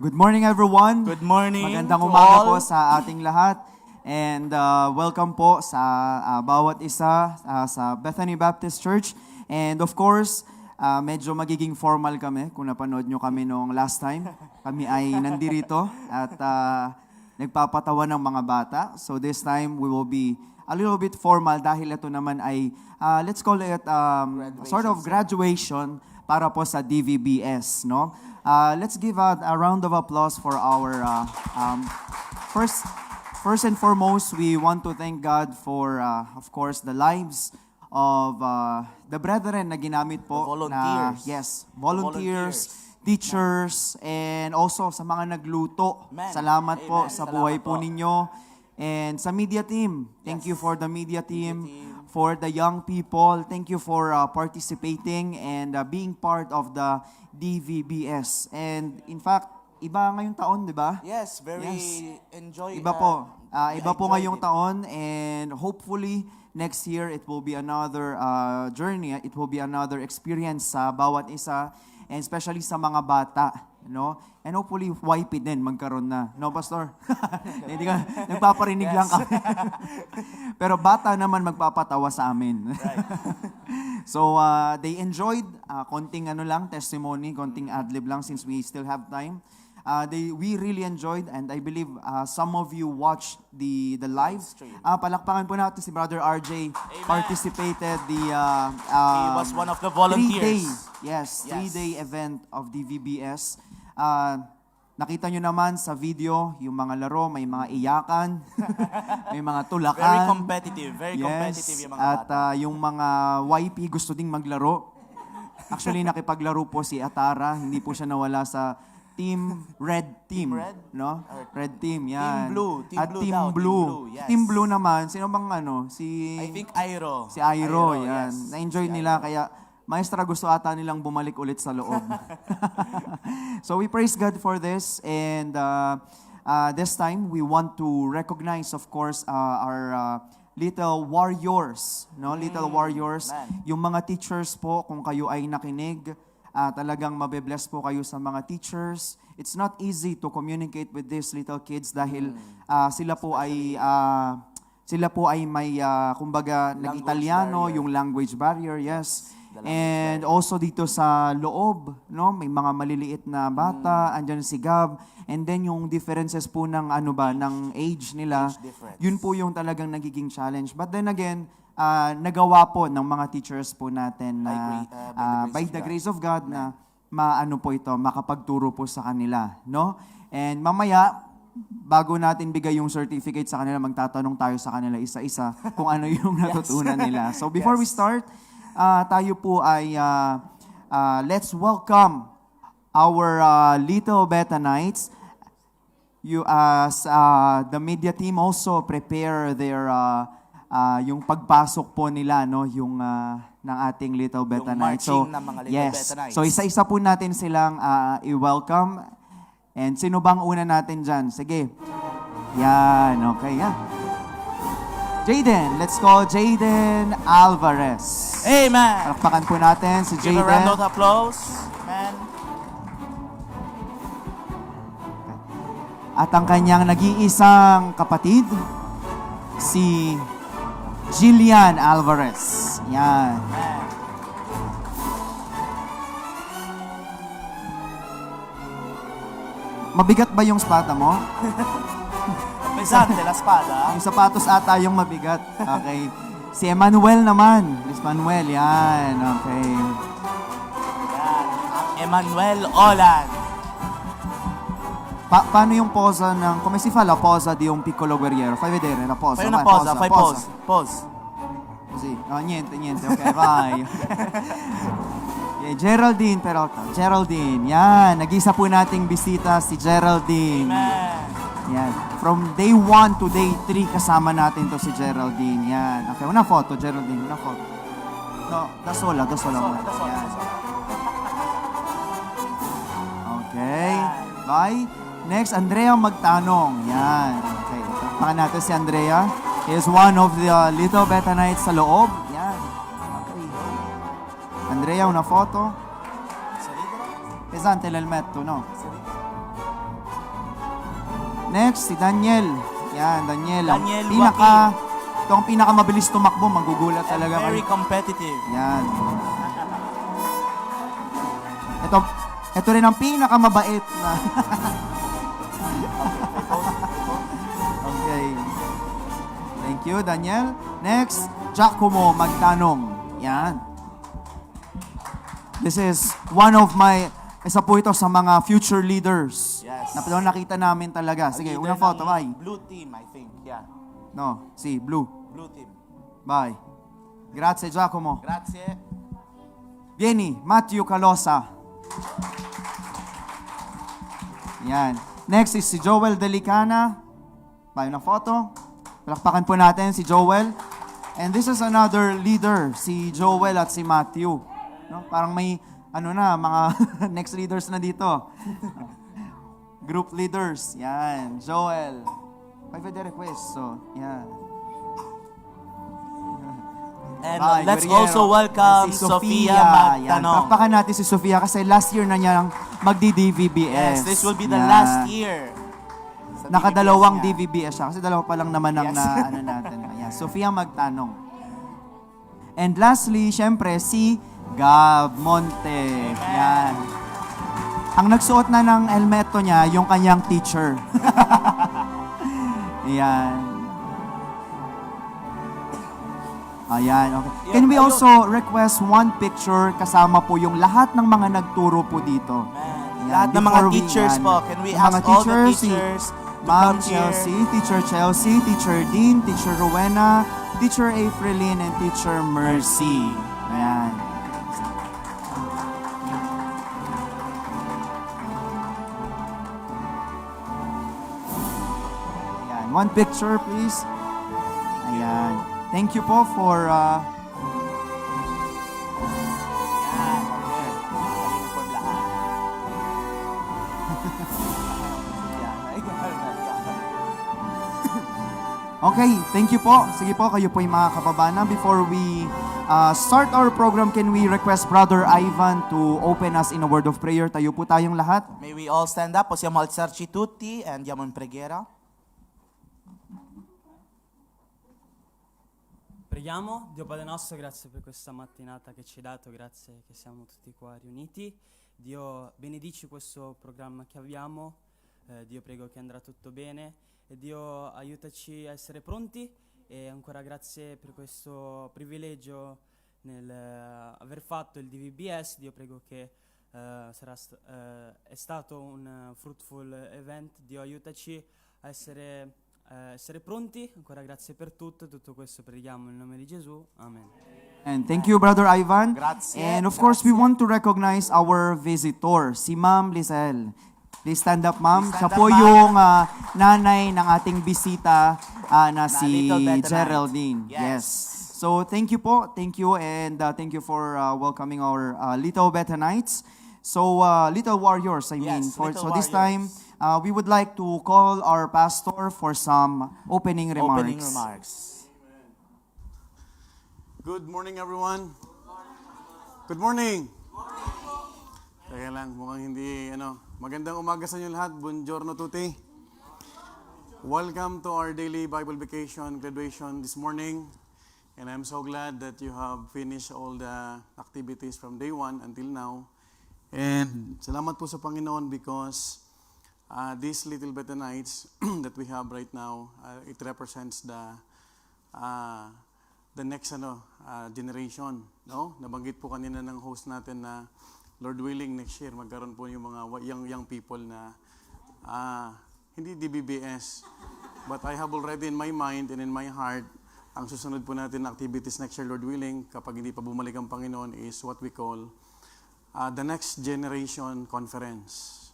Good morning, everyone. Good morning Magandang to umaga all. po sa ating lahat. And welcome po sa bawat isa sa Bethany Baptist Church. And of course, medyo magiging formal kami kung napanood nyo kami noong last time. Kami ay nandirito at nagpapatawa ng mga bata. So this time, we will be a little bit formal dahil ito naman ay, let's call it sort of graduation para po sa DVBS, no? Let's give a round of applause for our first and foremost, we want to thank God for of course the lives of the brethren na ginamit po The volunteers. Volunteers, teachers, and also sa mga nagluto. Amen. Salamat po Amen. sa Salamat buhay po. po ninyo. And sa media team, thank you for the media team. team. For the young people, thank you for participating and being part of the DVBS. And in fact, iba ngayong taon, di ba? Yes, very Yes. enjoy. Iba po. Iba po enjoyed ngayong it. taon and hopefully next year it will be another journey. It will be another experience sa bawat isa and especially sa mga bata, no? And hopefully YP din magkaroon na. No, Pastor? Hindi ka nagpaparinig lang kami. Pero bata naman magpapatawa sa amin. Right. So they enjoyed konting testimony, konting adlib lang since we still have time. We really enjoyed and I believe some of you watched the live. Stream. Palakpakan po natin si Brother RJ. Participated the He was one of the volunteers. Yes, Yes. 3-day event of DVBS. Nakita nyo naman sa video, yung mga laro, may mga iyakan, may mga tulakan. Very competitive. Very competitive yung mga At bata. yung mga YP gusto ding maglaro. Actually, nakipaglaro po si Atara. Hindi po siya nawala sa Red Team. Team Red? No? Red Team, yan. Team Blue. Team At Blue Team daw, Team Blue. Blue, yes. Team Blue naman, sino bang I think Airo. Si Airo, yan. yes. Na-enjoy Si nila, Airo. kaya maestra gusto ata nilang bumalik ulit sa loob. So we praise God for this and this time we want to recognize of course our little warriors, no? Little warriors. man. Yung mga teachers po, kung kayo ay nakinig, talagang mabe-bless po kayo sa mga teachers. It's not easy to communicate with these little kids dahil sila po ay may kumbaga nag-Italiano, barrier. yung language barrier, yes. The language And also dito sa loob, no, may mga maliliit na bata, andyan si Gab, and then yung differences po ng ng age nila, Age difference. yun po yung talagang nagiging challenge. But then again, nagawa po ng mga teachers po natin na by the grace of God na po ito, makapagturo po sa kanila, no? And mamaya, bago natin bigay yung certificate sa kanila, magtatanong tayo sa kanila isa-isa kung ano yung natutunan nila. So before we start, tayo po ay let's welcome our little Bethanites. You as the media team also prepare their yung pagpasok po nila, no, yung ng ating little Bethanites. marching ng mga little yes. Bethanites. So isa-isa po natin silang i-welcome. And sino bang una natin dyan? Sige. Yan, okay, yan. Jaden, let's call Jaden Alvarez. Amen. Palakpakan po natin si Give a round Jaden. of applause. Man. At ang kanyang nag-iisang kapatid, si Jillian Alvarez. Yan. Man. Mabigat ba yung spata mo? Pesante la spada. Yung sapatos ata yung mabigat. Okay. Si Emmanuel naman. Miss Manuel, yan. Okay. Yan. Emmanuel Olan. Paano yung posa ng... Come si fa la posa di un piccolo guerriero? Fai vedere la posa. Fai una vai, posa, fai pose. Pose. Così. No, niente. Ok, vai. Okay, Geraldine Peralta. Geraldine, yan. Nag-isa po nating bisita si Geraldine. Amen. Yan. From day 1 to day 3, kasama natin to si Geraldine. Yan. Okay, una foto, Geraldine. Una foto. No, da sola muna. Yan. Okay. Bye. Next, Andrea Magtanong. Yan. Okay. Pakpan natin si Andrea. He is one of the little Bethanites sa loob. Yan. Okay. Andrea, una foto. Salida. Pesante l'elmetto, no? Next, si Daniel. Yan, Daniel. Daniel Ito ang pinakamabilis tumakbo. Magugulat talaga kayo. Very competitive. Yan. Ito rin ang pinakamabait na. Okay. Thank you, Daniel. Next, Giacomo Magtanong. Yan. This is one of isa po ito sa mga future leaders. Yes. Na nakita namin talaga. Sige, Leader unang photo, ng bye. Blue team, I think. Yeah. No, si Blue. Blue team. Bye. Grazie, Giacomo. Grazie. Vieni, Matthew Calosa. Yan. Next is si Joel Delicana. Bayo na photo. Palakpakan po natin si Joel. And this is another leader, si Joel at si Matthew. No? Parang may, mga next leaders na dito. Group leaders. Yan. Joel. Private request. So, yan. And Bye, let's Guerriero. also welcome Si Sofia Yan. Magtanong. Palakpakan natin si Sofia kasi last year na niyang magdi-DVBS. Yes, this will be the Yan. last year. sa Nakadalawang DVBS niya. DVBS siya kasi dalawa pa lang naman ang Yes. natin. Ayan, Sofia Magtanong. And lastly, syempre, si Gab Monte. Yan. Ang nagsuot na ng helmeto niya, yung kanyang teacher. Yan. Ayan, okay. Can we also request one picture kasama po yung lahat ng mga nagturo po dito? Yan, Lahat ng mga before we- teachers yan. po. Can we Yung ask mga all the teachers, si teachers to Ma'am come here? Chelsea, Teacher Chelsea, Teacher Dean, Teacher Rowena, Teacher Aprilin, and Teacher Mercy. Ayan. Ayan. One picture, please. Ayan. Thank you po for... Yan, okay. Uniform lahat. Okay, thank you po. Sige po, kayo po yung mga kababana. Before we start our program, can we request Brother Ivan to open us in a word of prayer? Tayo po tayong lahat. May we all stand up? Possiamo alzarci tutti e andiamo in preghiera. Preghiamo, Dio Padre nostro, grazie per questa mattinata che ci hai dato, grazie che siamo tutti qua riuniti. Dio benedici questo programma che abbiamo, Dio prego che andrà tutto bene e Dio aiutaci a essere pronti e ancora grazie per questo privilegio nel aver fatto il DVBS. Dio prego che è stato un fruitful event. Dio aiutaci a essere pronti. Ancora grazie per tutto questo preghiamo nel nome di Gesù. Amen. And thank you, Brother Ivan. Grazie, And of course, we grazie. want to recognize our visitor, si Ma'am Lizelle. Please stand up, Ma'am. Please Siya stand po up, ma'am. yung na si ating bisita na si Little Better Geraldine. Night. Yes. Yes. So thank you po. Thank you and thank you for welcoming our Little Better Nights. So Little Warriors, I mean. Yes, Little So this time, Warriors. we would like to call our pastor for some opening remarks. Opening remarks. Good morning, everyone. Good morning. Teka lang, mukhang hindi, magandang umaga sa inyo lahat. Buongiorno tutti. Welcome to our daily Bible vacation graduation this morning. And I'm so glad that you have finished all the activities from day 1 until now. And salamat po sa Panginoon because these little better nights that we have right now, it represents the next generation, no? Nabanggit po kanina ng host natin na Lord willing next year magkaroon po yung mga young people na hindi DBBS, but I have already in my mind and in my heart ang susunod po natin na activities next year, Lord willing, kapag hindi pa bumalik ang Panginoon, is what we call the Next Generation Conference,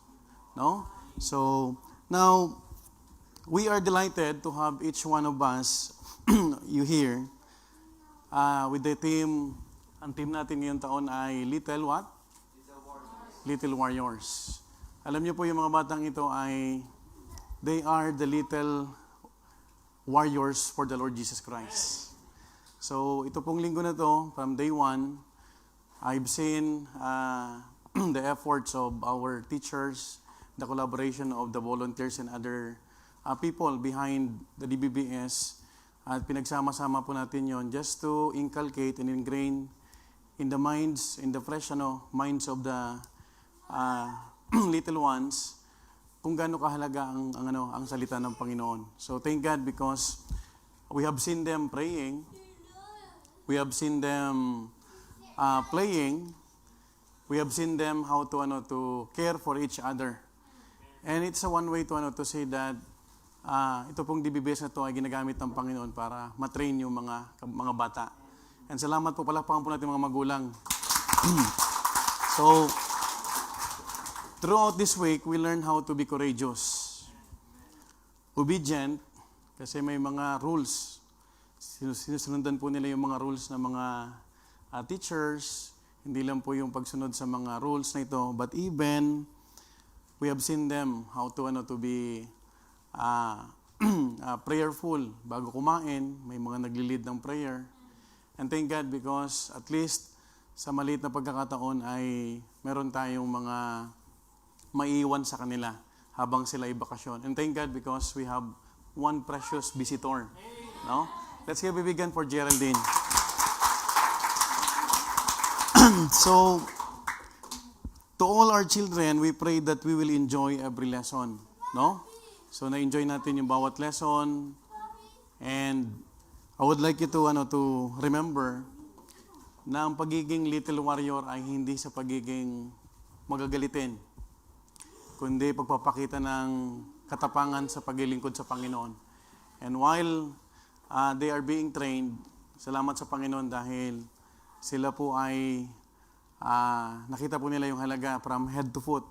no? So now we are delighted to have each one of us you here with the team. Ang team natin ngayong taon ay Little what? Little Warriors. Alam niyo po yung mga batang ito they are the little warriors for the Lord Jesus Christ. So ito pong linggo na to, from day 1, I've seen the efforts of our teachers, the collaboration of the volunteers and other people behind the DBBS at pinagsama-sama po natin yon just to inculcate and ingrain in the minds, in the fresh minds of the little ones kung gaano kahalaga ang salita ng Panginoon. So thank God because we have seen them praying, we have seen them playing, we have seen them how to care for each other. And it's a one way to say that ito pong DBBS na to ay ginagamit ng Panginoon para matrain yung mga bata. And salamat po, palakpakan po natin mga magulang. So, throughout this week, we learn how to be courageous, obedient, kasi may mga rules. Sinusundan po nila yung mga rules ng mga teachers. Hindi lang po yung pagsunod sa mga rules na ito, but even we have seen them how to be prayerful bago kumain. May mga nagli-lead ng prayer. And thank God because at least sa maliit na pagkakataon ay meron tayong mga maiiwan sa kanila habang sila ay bakasyon. And thank God because we have one precious visitor. No? Let's give a big hand for Geraldine. So, to all our children, we pray that we will enjoy every lesson. No? So, na-enjoy natin yung bawat lesson. And I would like you to remember na ang pagiging little warrior ay hindi sa pagiging magagalitin, kundi pagpapakita ng katapangan sa paglilingkod sa Panginoon. And while they are being trained, salamat sa Panginoon dahil sila po ay nakita po nila yung halaga from head to foot.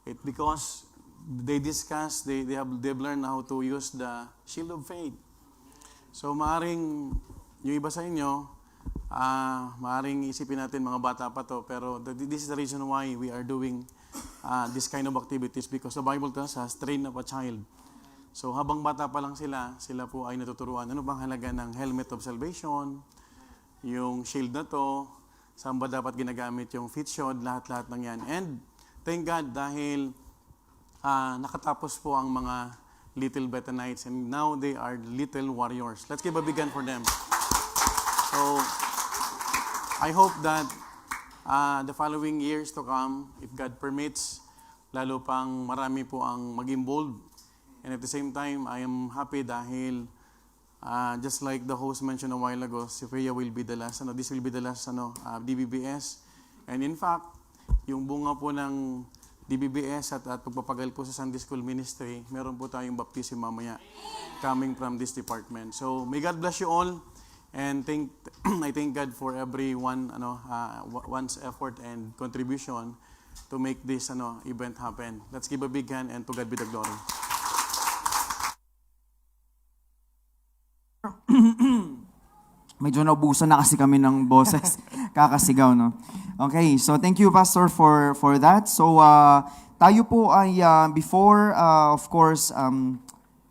Because they discuss, they've learned how to use the shield of faith. So maaring yung iba sa inyo, maaring isipin natin mga bata pa to, pero this is the reason why we are doing this kind of activities because the Bible tells us, train up a child. So habang bata pa lang sila po ay natuturuan. Ano bang halaga ng helmet of salvation, yung shield na to, saan ba dapat ginagamit yung feet shield, lahat-lahat ng yan. And thank God dahil nakatapos po ang mga little Bethanites and now they are little warriors. Let's give a big hand for them. So, I hope that the following years to come, if God permits, lalo pang marami po ang mag-involve. And at the same time, I am happy dahil just like the host mentioned a while ago, si Freya will be the last, this will be the last DBBS. And in fact, yung bunga po ng DBBS at pagpapagal po sa Sunday School Ministry, meron po tayong baptism mamaya coming from this department. So, may God bless you all. And I thank God for everyone, one's effort and contribution to make this event happen. Let's give a big hand and to God be the glory. Medyo naubusan na kasi kami ng boses. Kakasigaw, no? Okay, so thank you, Pastor, for that. So, tayo po ay, before, of course,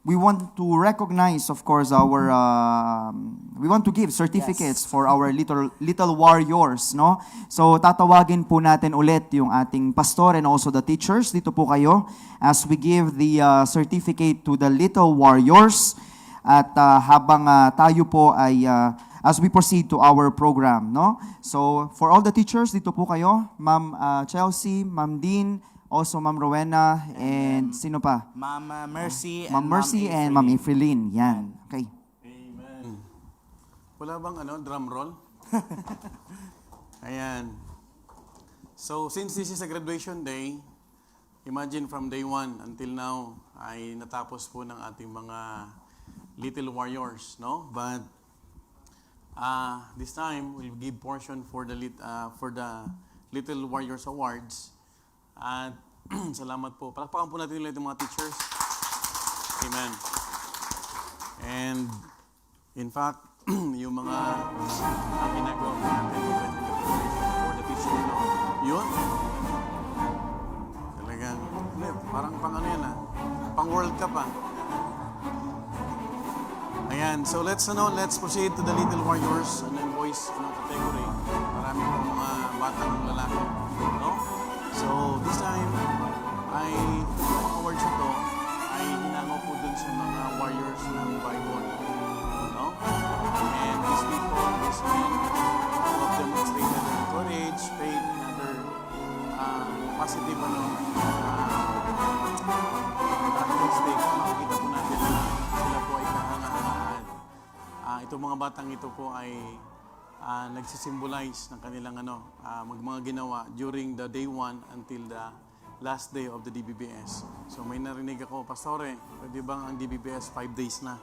we want to recognize, of course, we want to give certificates for our little warriors, no? So, tatawagin po natin ulit yung ating pastor and also the teachers. Dito po kayo as we give the certificate to the little warriors. At habang tayo po ay, as we proceed to our program, no? So, for all the teachers, dito po kayo, Ma'am Chelsea, Ma'am Dean, also Ma'am Rowena, and sino pa? Ma'am Mercy Ma'am Mercy and Ma'am Efrelyn. Yan. Okay. Amen. Wala bang drum roll? Ayan. So, since this is a graduation day, imagine from day 1 until now ay natapos po ng ating mga little warriors, no? But this time we'll give portion for the Little Warriors Awards. At salamat po. Palakpakan po natin ulit yung mga teachers. Amen. And in fact, yung mga ginagawa po natin for the teachers, yun. Talagang, parang pang pang World Cup Ayan, so let's proceed to the Little Warriors and then boys category. Marami po mga batang lalaki, no? So this time ay yung awards ito ay ay hinango po dun sa mga warriors ng Bible. No? And these people, these men, who have demonstrated their courage, faith, and other positive characteristic. Makikita po natin na sila po ay kahangahan. Itong mga batang ito po ay nagsisimbolize ng kanilang mga ginawa during the day 1 until the last day of the DBBS. So may narinig ako, Pastore, pwede bang ang DBBS 5 days na?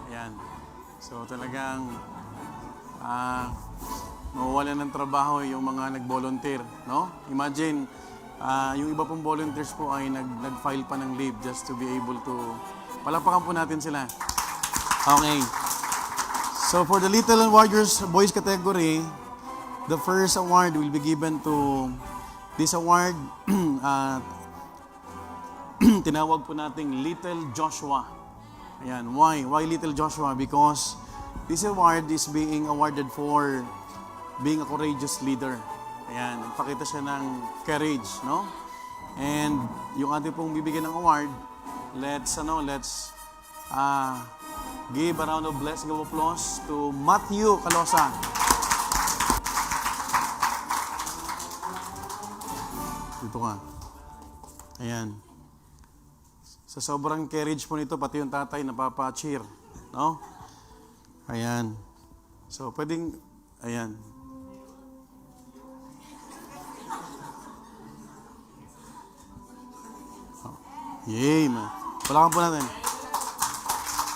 Ayan. So talagang mawawalan ng trabaho yung mga nag-volunteer, no? Imagine, yung iba pong volunteers po ay nag-file pa ng leave just to be able to... Palapakan po natin sila. Okay. So for the Little Warriors Boys category, the first award will be given to this award. Tinawag po nating Little Joshua. Ayan. Why? Why Little Joshua? Because this award is being awarded for being a courageous leader. Ayan, nagpakita siya ng courage, no? And yung ating pong bibigyan ng award, let's give a round of blessing of applause to Matthew Calosa. Dito ka. Ayan. Sa sobrang courage po nito, pati yung tatay napapa-cheer, no? Ayan. So, pwedeng, ayan. Yay, man. Palakan po natin.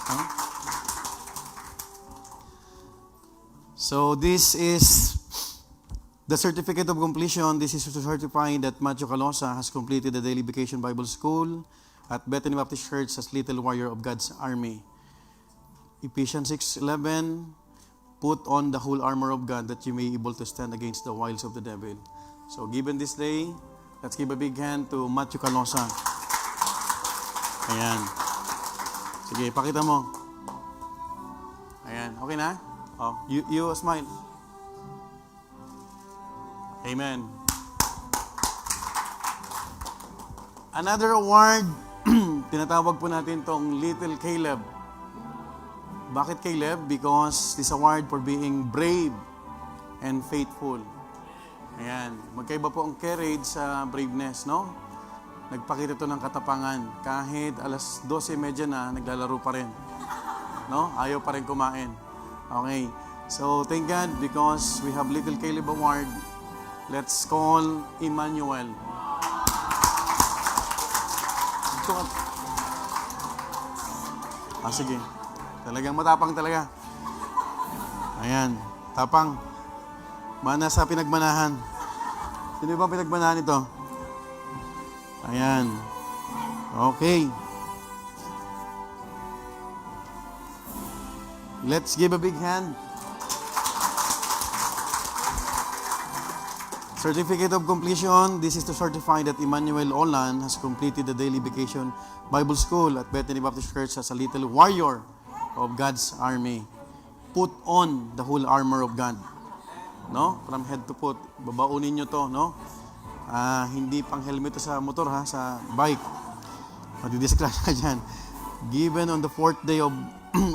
Huh? So, this is the certificate of completion. This is to certify that Matthew Calosa has completed the Daily Vacation Bible School at Bethany Baptist Church as Little Warrior of God's Army. Ephesians 6:11, put on the whole armor of God that you may be able to stand against the wiles of the devil. So, given this day, let's give a big hand to Matthew Calosa. Ayan. Sige, pakita mo. Ayan. Okay na? Oh, you smile. Amen. Another award, tinatawag po natin tong Little Caleb. Bakit Caleb? Because this award for being brave and faithful. Ayan. Magkaiba po ang courage sa braveness, no? Nagpakita ito ng katapangan. Kahit alas 12:30 na, naglalaro pa rin. No? Ayaw pa rin kumain. Okay. So, thank God because we have Little Caleb Award. Let's call Emmanuel. Sige. Talagang matapang talaga. Ayan. Tapang. Mana sa pinagmanahan. Sino ba pinagmanahan ito? Ayan. Okay. Let's give a big hand. Certificate of completion. This is to certify that Emmanuel Olan has completed the Daily Vacation Bible School at Bethany Baptist Church as a Little Warrior of God's Army. Put on the whole armor of God. No? From head to foot. Babaunin nyo to, no? Hindi pang helmet sa motor, ha? Sa bike. Madidiscrash ka dyan. Given on the 4th day of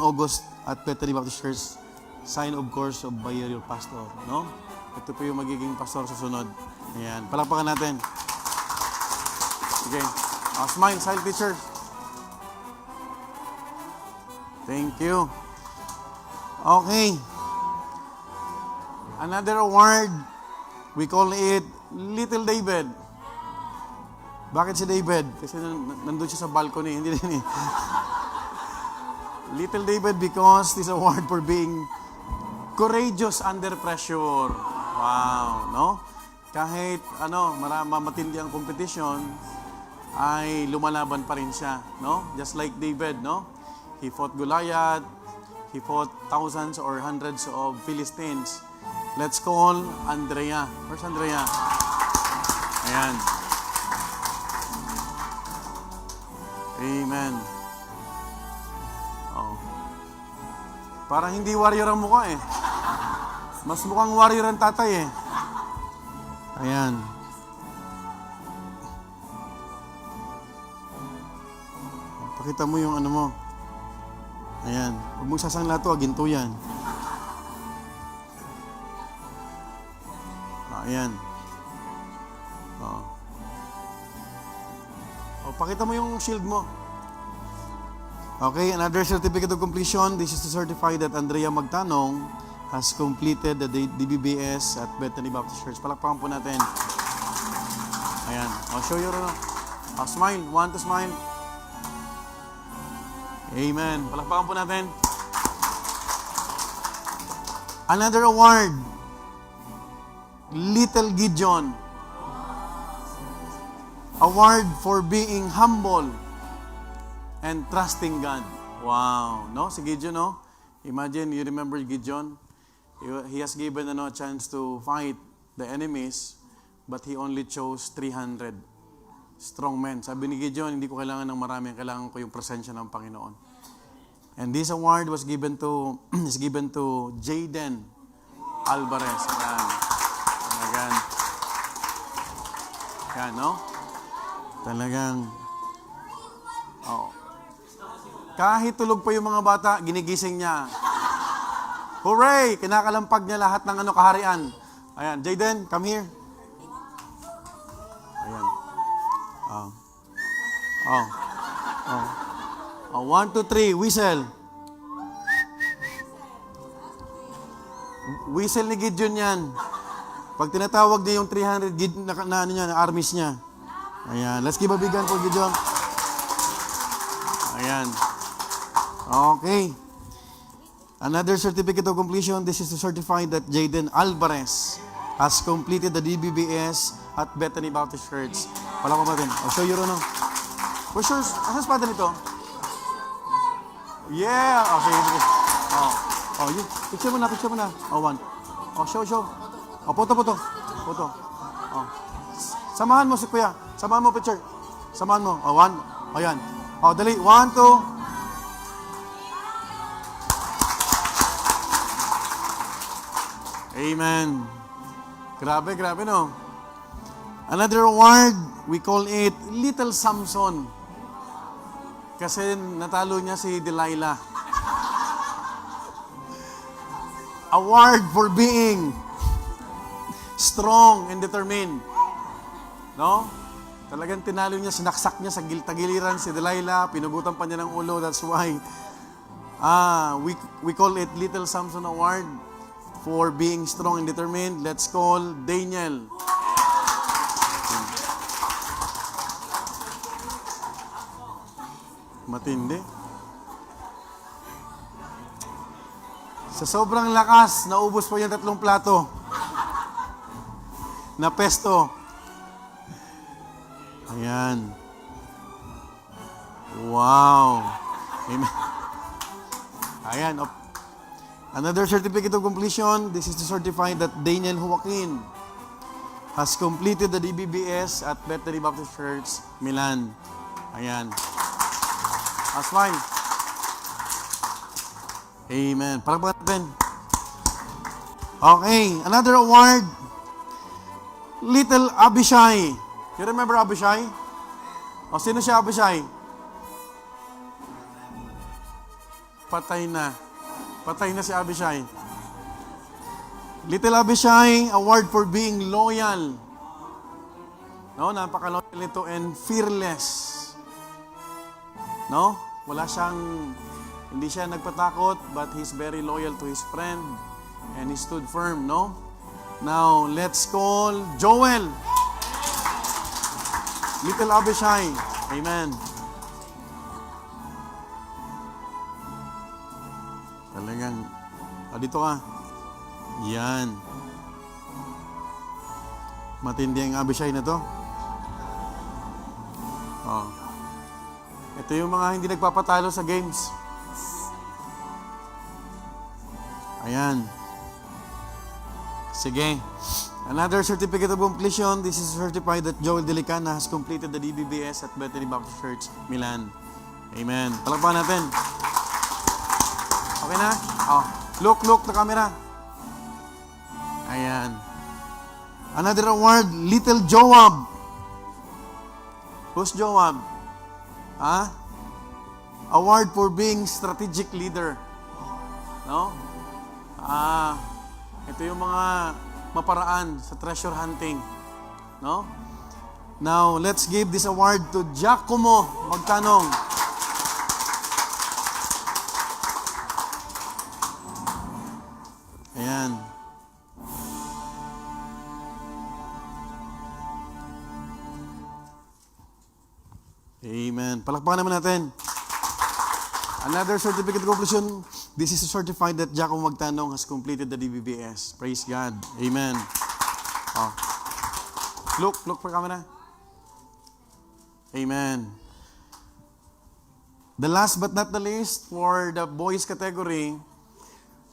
August at Bethany Baptist Church, sign of course of Bayerio Pastor, no? Ito po yung magiging pastor sa sunod. Ayan. Palakpakan natin. Sige. Smile, teacher. Thank you. Okay. Another award, we call it Little David. Bakit si David? Kasi nandun siya sa balcony. Hindi din eh. Little David because this award for being courageous under pressure. Wow, no? Kahit matindi ang competition, ay lumalaban pa rin siya, no? Just like David, no? He fought Goliath, he fought thousands or hundreds of Philistines. Let's call Andrea. Where's Andrea? Ayan. Amen. Oh. Parang hindi warrior ang mukha eh. Mas mukhang warrior ang tatay eh. Ayan. Pakita mo yung ano mo. Ayan. Huwag mong sasangla to, ginto yan. Ayan. Pakita mo yung shield mo. Okay, another certificate of completion. This is to certify that Andrea Magtanong has completed the DBBS at Bethany Baptist Church. Palakpakan po natin. Ayan. Show your smile. Want to smile? Amen. Palakpakan po natin. Another award. Little Gideon. Award for being humble and trusting God. Wow. No? Si Gideon, no? Imagine, you remember Gideon? He has given a chance to fight the enemies, but he only chose 300 strong men. Sabi ni Gideon, hindi ko kailangan ng marami, kailangan ko yung presensya ng Panginoon. And this award was given to Jaden Alvarez. Talagang, yan, no? Talagang, kahit tulog pa yung mga bata, ginigising niya. Hooray! Kinakalampag niya lahat ng kaharian. Ayan, Jaden, come here. Ayan. 1, 2, 3, whistle. Whistle ni Gideon yan. Pag tinatawag niya yung 300 na armies niya. Ayan, let's give a big hand for Gideon. Ayan. Okay. Another certificate of completion. This is to certify that Jaden Alvarez has completed the DBBS at Bethany Baptist Church. Wala ko ba din? I'll show you rin, no? For sure, asan espada nito? Yeah! Sige. Yun. Picture mo na. One. Show. Photo. Samahan mo si Kuya. Samahan mo picture. Samahan mo. One. Ayan. Dali. 1, 2. Amen. Grabe, no? Another award, we call it Little Samson. Kasi natalo niya si Delilah. Award for being strong and determined. No? Talagang tinalo niya, sinaksak niya sa tagiliran si Delilah, pinugutan pa niya ng ulo. That's why we call it Little Samson Award for being strong and determined. Let's call Daniel. Matindi. Sa sobrang lakas, naubos po yung 3 plato na pesto. Ayan. Wow. Amen. Ayan. Another certificate of completion. This is to certify that Daniel Joaquin has completed the DBBS at Bethany Baptist Church, Milan. Ayan. Smile. Amen. Palakpakan natin. Okay. Another award. Little Abishai. You remember Abishai? Sino siya Abishai? Patay na. Patay na si Abishai. Little Abishai, award for being loyal. No, napaka-loyal nito and fearless. No? Hindi siya nagpatakot, but he's very loyal to his friend and he stood firm, no? Now, let's call Joel. Little Abishai. Amen. Talagang, dito ka. Yan. Matindi ang Abishai na to. Ito yung mga hindi nagpapatalo sa games. Ayan. Sige. Another certificate of completion. This is certified that Joel Delicana has completed the DBBS at Bethany Baptist Church, Milan. Amen. Palakpakan natin. Okay na? Look na camera. Ayan. Another award, Little Joab. Who's Joab? award for being strategic leader. No? Ito yung mga maparaan sa treasure hunting. No? Now, let's give this award to Giacomo Magtanong. Ayan. Amen. Palakpakan naman natin. Another certificate of completion. This is to certify that Giacomo Magtanong has completed the DBBS. Praise God. Amen. Oh. Look for camera. Amen. The last but not the least, for the boys category,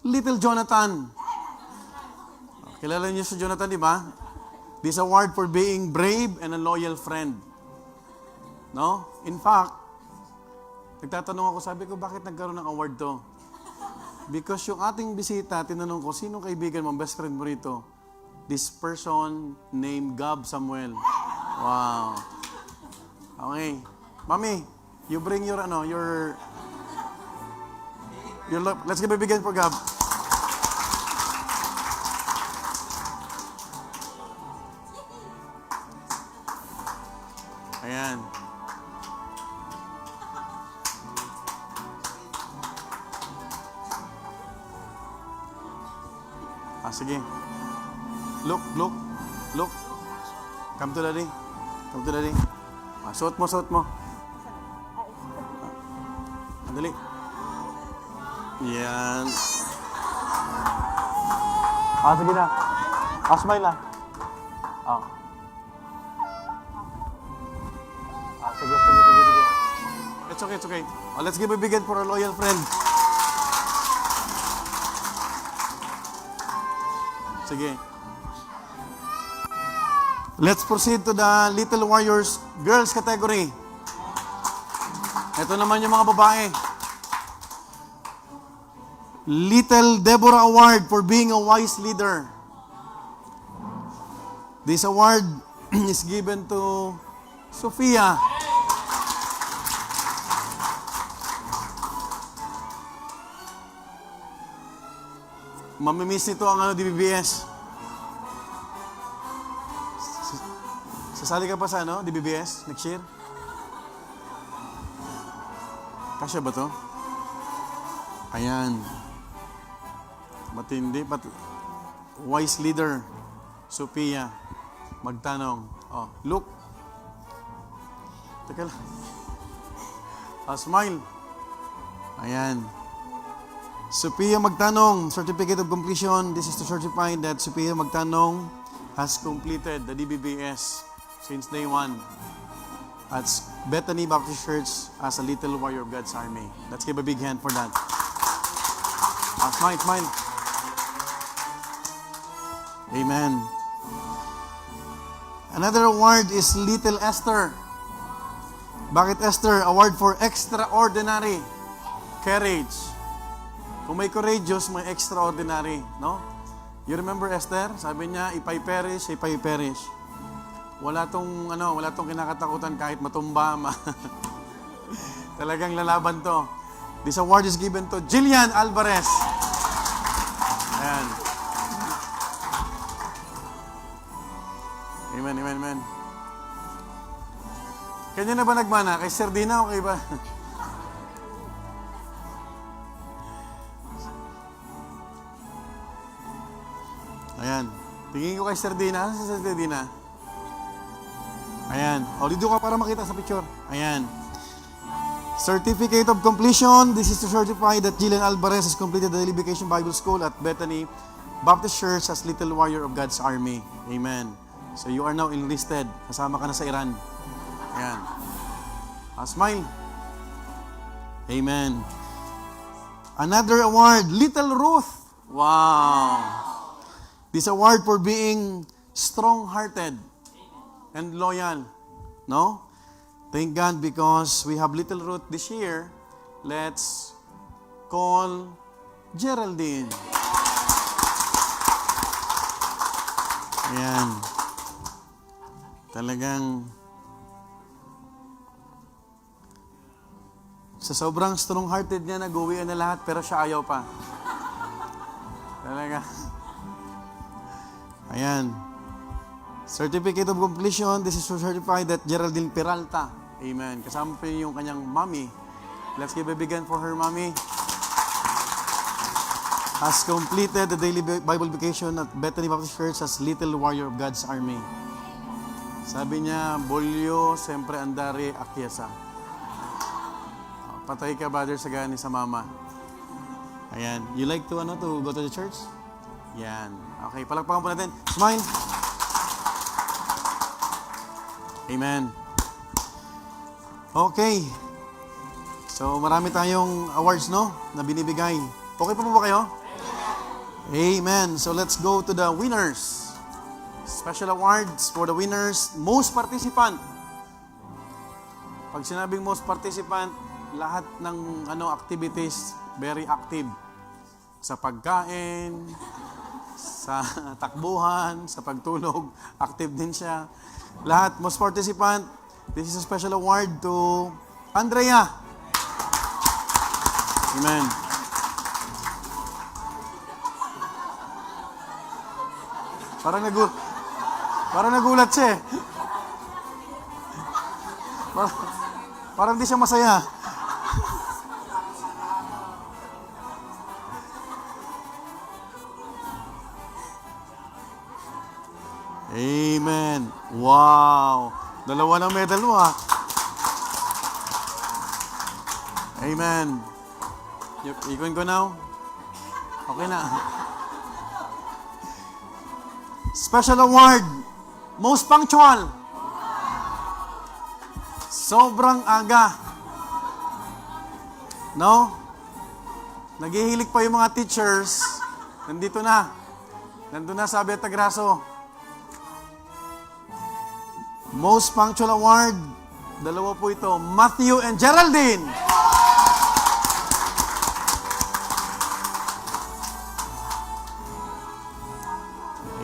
Little Jonathan. Kilala niyo si Jonathan, di ba? This award for being brave and a loyal friend. No? In fact, nagtatanong ako, sabi ko, bakit nagkaroon ng award to? Because yung ating bisita, tinanong ko, sino kaibigan mo, best friend mo rito? This person named Gab Samuel. Wow. Okay. Mami, you bring your, let's give a big hand for Gab. Ayan. Sige. Look. Come to daddy. Suot mo. Andali. Yan. Sige na. Smile na. Sige. It's okay. Let's give a big hand for our loyal friend. Sige. Let's proceed to the Little Warriors Girls category. Ito naman yung mga babae. Little Deborah Award for being a wise leader. This award is given to Sofia. Mamimiss nito ang DBBS. Sasali ka pa sa DBBS next year? Kasya ba to? Ayan. Matindi. Wise leader. Sophia. Magtanong. Look. Teka lang. Smile. Ayan. Sophia Magtanong, Certificate of Completion. This is to certify that Sophia Magtanong has completed the DBBS since day 1 at Bethany Baptist Church as a Little Warrior of God's Army. Let's give a big hand for that. Smile. Amen. Another award is Little Esther. Bakit Esther? Award for extraordinary courage. Kung may courageous, may extraordinary, no? You remember Esther? Sabi niya, if I perish. Wala tong kinakatakutan kahit matumba. Talagang lalaban to. This award is given to Jillian Alvarez. Ayan. Amen. Kanya na ba nagmana? Kay Sir Dina o kay ba? Ayan. Tingin ko kay Sir Dina. Ano si Sir Dina? Ayan. Dito ka para makita sa picture. Ayan. Certificate of Completion. This is to certify that Jillian Alvarez has completed the Daily Vacation Bible School at Bethany Baptist Church as Little Warrior of God's Army. Amen. So you are now enlisted. Kasama ka na sa Iran. Ayan. Smile. Amen. Another award, Little Ruth. Wow. This award for being strong-hearted and loyal. No? Thank God because we have Little Ruth this year. Let's call Geraldine. Ayan. Talagang Sa sobrang strong-hearted niya, nag-uwian na lahat, pero siya ayaw pa. Talaga. Ayan. Certificate of completion. This is to certify that Geraldine Peralta. Amen. Kasama pa yung kanyang mommy. Let's give a big hand for her mommy. Has completed the daily Bible vacation at Bethany Baptist Church as Little Warrior of God's Army. Sabi niya, Bolyo, sempre andare, akyesa. Patay ka, brother, sa gani sa mama. Ayan. You like to go to the church? Yan. Okay, palakpakan po natin. Smile. Amen. Okay. So, marami tayong awards, no? Na binibigay. Okay pa po ba kayo? Amen. So, let's go to the winners. Special awards for the winners. Most participant. Pag sinabing most participant, lahat ng activities, very active. Sa pagkain, sa takbuhan, sa pagtulog, active din siya. Lahat, most participant. This is a special award to Andrea. Amen. Parang nagulat siya eh. Parang di siya masaya. Amen. Wow. Dalawa ng medal mo ah. Amen. Ikuin ko now. Okay na. Special award. Most punctual. Sobrang aga. No? Naghihilig pa yung mga teachers. Nandito na. Nandun na sa Abetagraso. Most Punctual Award. Dalawa po ito. Matthew and Geraldine.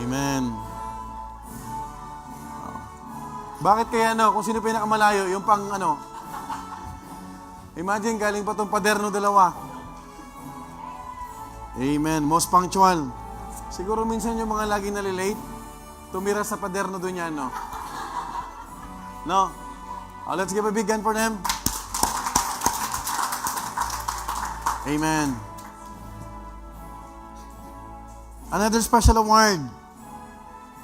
Amen. Bakit kaya kung sino pinakamalayo, yung pang imagine galing pa itong paderno dalawa. Amen. Most punctual. Siguro minsan yung mga laging nalilate, tumira sa paderno doon yan, no? No? Let's give a big hand for them. Amen. Another special award.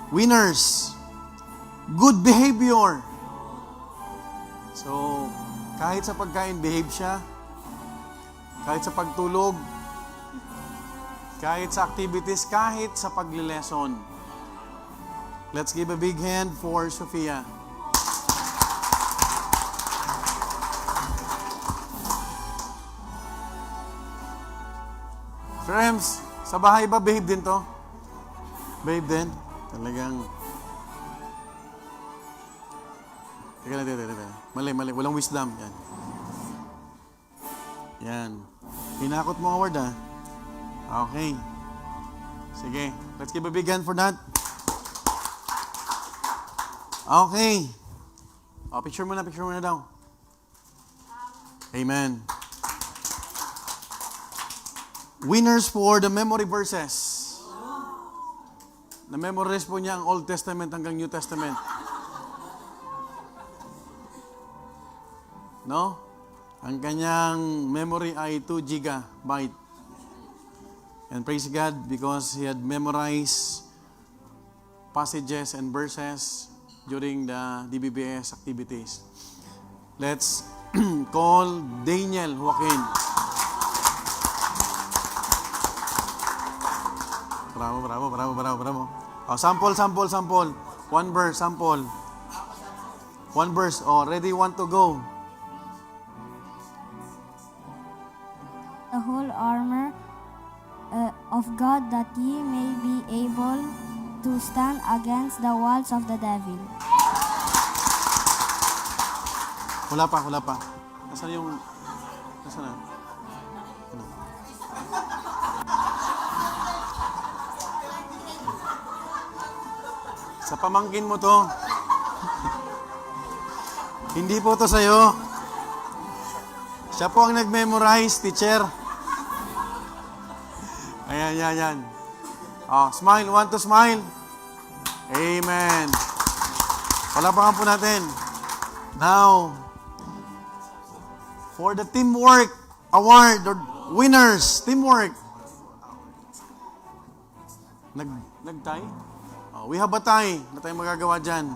Winners. Good behavior. So, kahit sa pagkain, behave siya. Kahit sa pagtulog. Kahit sa activities, kahit sa pagle-lesson. Let's give a big hand for Sofia. Friends, sa bahay ba behave din to? Behave din? Talagang... Teka. Mali. Walang wisdom. Yan. Yan. Hinakot mo ang award, ha? Okay. Sige. Let's give a big hand for that. Okay. Picture mo na daw. Amen. Winners for the memory verses. Na-memorize po niya ang Old Testament hanggang New Testament. No? Ang kanyang memory ay 2 gigabyte. And praise God because he had memorized passages and verses during the DBBS activities. Let's call Daniel Joaquin. Bravo. Sample. One verse, sample. One verse. Ready, want to go. The whole armor of God, that ye may be able to stand against the walls of the devil. Wala pa. Nasaan na? Sa pamangkin mo to. Hindi po to sa'yo. Siya po ang nag-memorize, teacher. Ayan, yan, yan. Oh, smile. Want to smile? Amen. Palapakan po natin. Now, for the teamwork award or winners, teamwork. Nag-tie? Oh, we have a tie. Na tayong magagawa dyan.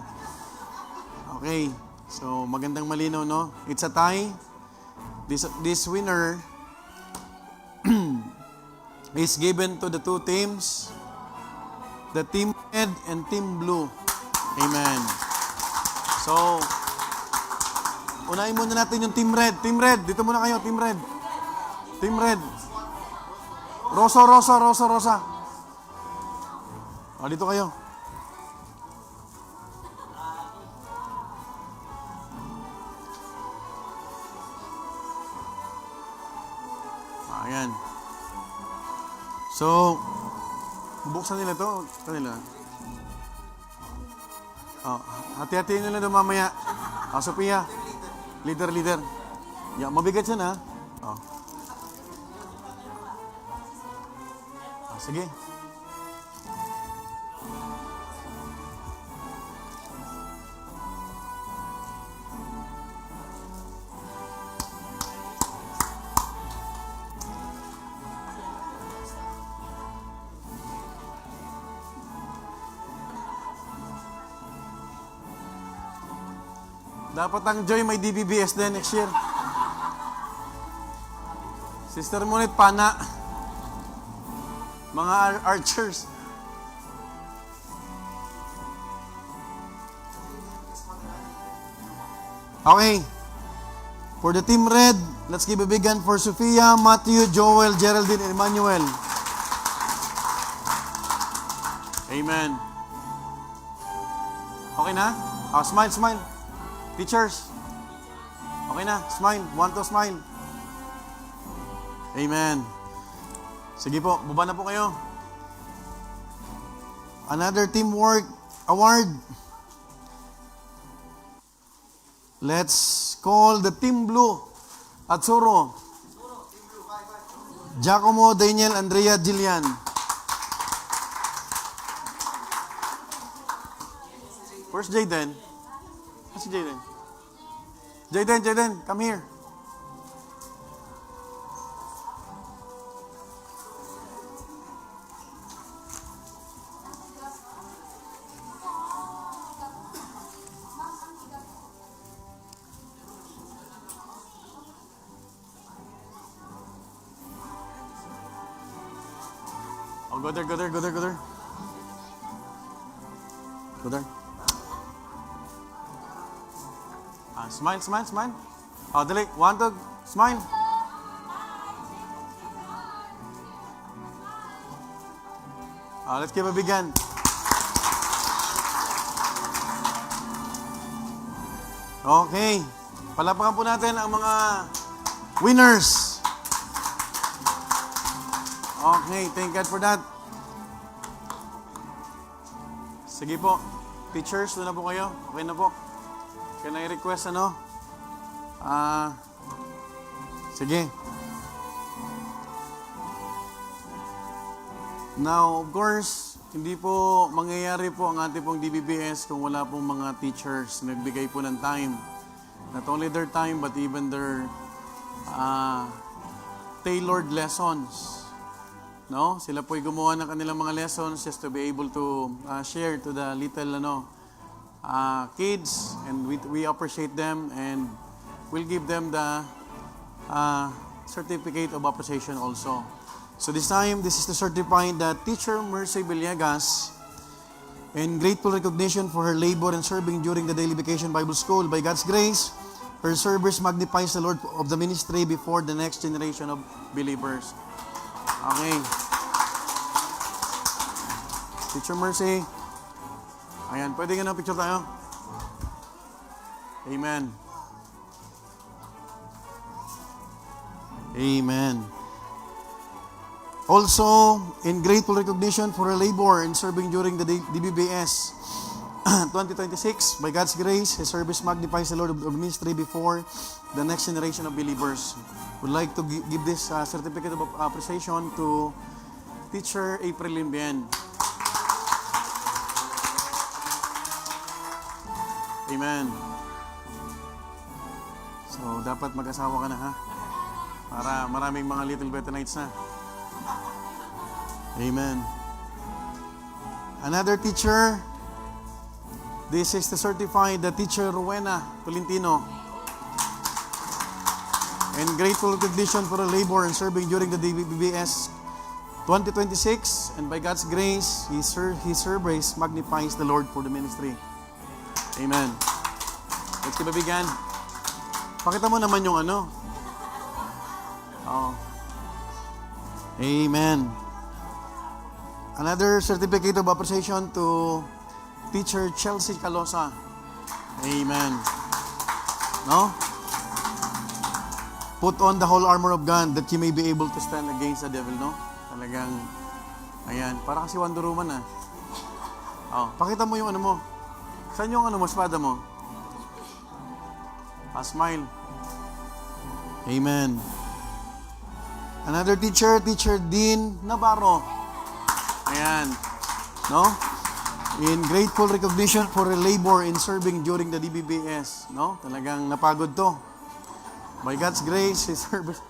Okay. So, magandang malinaw, no? It's a tie. This winner is given to the two teams. The team red and team blue. Amen. So, unahin muna natin yung team red. Team red, dito muna kayo, team red. Team red. Rosa. O, dito kayo. Ayan. So, bubuksan nila to. Kanila. Oh, hati-hatiin nila doon mamaya. Sophia. Leader. Yeah, mabigat yan, ha? Oh. Sige. Dapat ang Joy may DBBS din next year. Sister Monet, pana. Mga archers. Okay. For the team red, let's give a big hand for Sophia, Matthew, Joel, Geraldine, and Emmanuel. Amen. Okay na? Oh, smile. Teachers. Okay na, smile. Want to smile. Amen. Sige po, baba na po kayo. Another teamwork award. Let's call the team blue. Atsuro. Giacomo, Daniel, Andrea, Jillian. Where's Jayden? Where's Jayden? Jayden, come here. Oh, go there. Go there. Smile. Oh, dali. Want to smile? Let's give a big hand. Okay. Palapakan po natin ang mga winners. Okay, thank God for that. Sige po. Teachers, doon na po kayo. Okay na po. Can I request sige. Now, of course, hindi po mangyayari po ang ating pong DBBS kung wala pong mga teachers na nagbigay po ng time. Not only their time, but even their tailored lessons. No? Sila po'y gumawa ng kanilang mga lessons just to be able to share to the little kids, and we appreciate them, and we'll give them the certificate of appreciation also. So this time, this is to certify that Teacher Mercy Villegas, in grateful recognition for her labor and serving during the Daily Vacation Bible School. By God's grace, her service magnifies the Lord of the ministry before the next generation of believers. Okay. Teacher Mercy. Ayan, pwede nga na picture tayo. Amen. Amen. Also, in grateful recognition for her labor in serving during the DBBS, 2026, by God's grace, His service magnifies the Lord of ministry before the next generation of believers. Would like to give this certificate of appreciation to Teacher April Limbien. Amen. So, dapat mag-asawa ka na, ha? Para maraming mga little Betanites na. Amen. Another teacher, this is to certify the teacher Rowena Tolentino. And grateful recognition for her labor and serving during the DBBS 2026. And by God's grace, His service magnifies the Lord for the ministry. Amen. Let's give a big hand. Pakita mo naman yung ano. Oh. Amen. Another certificate of appreciation to Teacher Chelsea Calosa. Amen. No? Put on the whole armor of God that you may be able to stand against the devil, no? Talagang, ayan. Para kasi Wonder Woman, ah. Oh, pakita mo yung ano mo. Saan yung ano mo, espada mo? Smile. Amen. Another teacher, Teacher Dean Navarro. Ayan. No? In grateful recognition for her labor in serving during the DBBS. No? Talagang napagod to. By God's grace, His service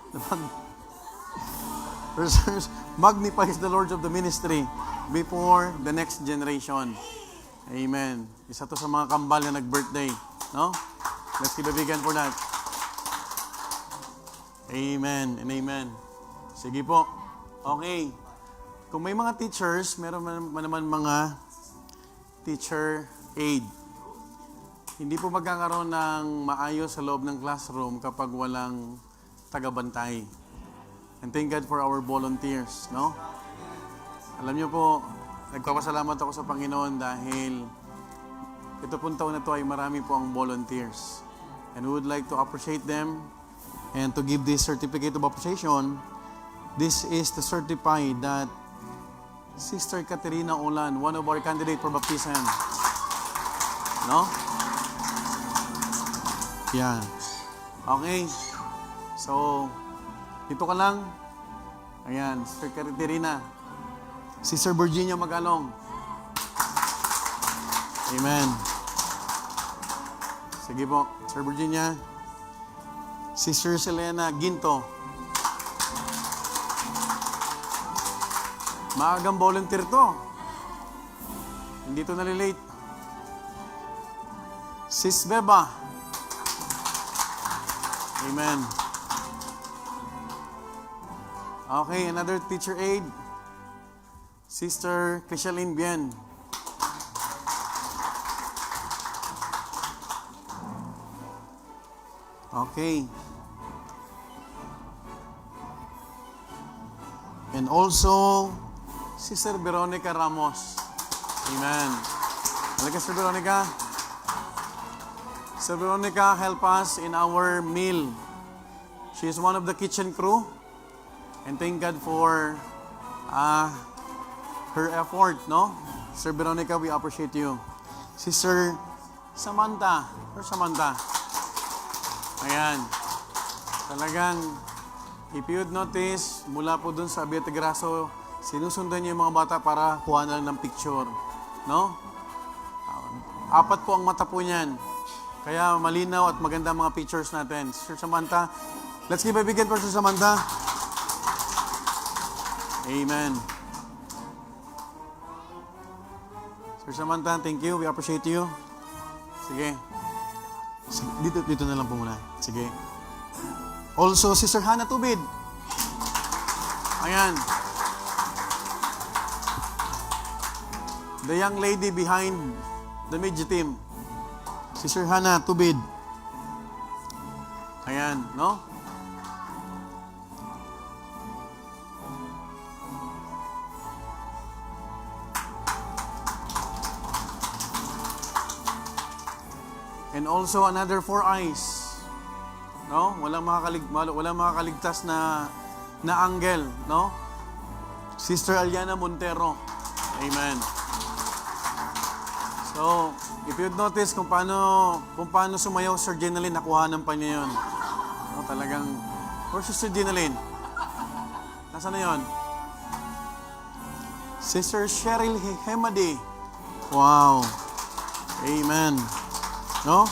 magnifies the Lord of the ministry before the next generation. Amen. Isa to sa mga kambal na nag-birthday. No? Let's give a big hand for that. Amen and amen. Sige po. Okay. Kung may mga teachers, meron naman mga teacher aid. Hindi po magkakaroon ng maayos sa loob ng classroom kapag walang tagabantay. And thank God for our volunteers, no? Alam niyo po, nagpapasalamat ako sa Panginoon dahil ito pong taon na ito ay marami po ang volunteers. And we would like to appreciate them and to give this certificate of appreciation. This is to certify that Sister Caterina Olan, one of our candidates for baptism. No? Yan. Okay. So, dito ka lang. Ayan, Sister Caterina. Sister Virginia Magalong. Amen. Sige po, Sister Virginia. Sister Selena Ginto. Maagang volunteer to. Hindi to nalilate. Sis Beba. Amen. Okay, another teacher aid. Sister Crishaline Bien. Okay. And also, Sister Veronica Ramos. Amen. Halika, Sister Veronica. Sister Veronica, help us in our meal. She is one of the kitchen crew. And thank God for her effort, no? Sister Veronica, we appreciate you. Sister Samantha. Or Samantha. Ayan. Talagang, if you'd notice, mula po dun sa Abietegraso, sinusundan niya yung mga bata para kuha na lang ng picture. No? Apat po ang mata po niyan. Kaya malinaw at maganda mga pictures natin. Sister Samantha, let's give a big hand for Sister Samantha. Amen. Sister Samantha, thank you. We appreciate you. Sige. Dito na lang po muna. Sige. Also, Sister Hannah Tubid. Ayan. The young lady behind the media team. Sister Hannah Tubid. Ayan, no? And also another 4 eyes. No? Walang makakaligtas na anghel, no? Sister Aliana Montero. Amen. So, if you'd notice kung paano sumayaw Sir Jeneline, nakuhanan pa niya yun. No, talagang, where's Sister Jeneline? Nasaan na yun? Sister Cheryl Hemadi. Wow. Amen. No?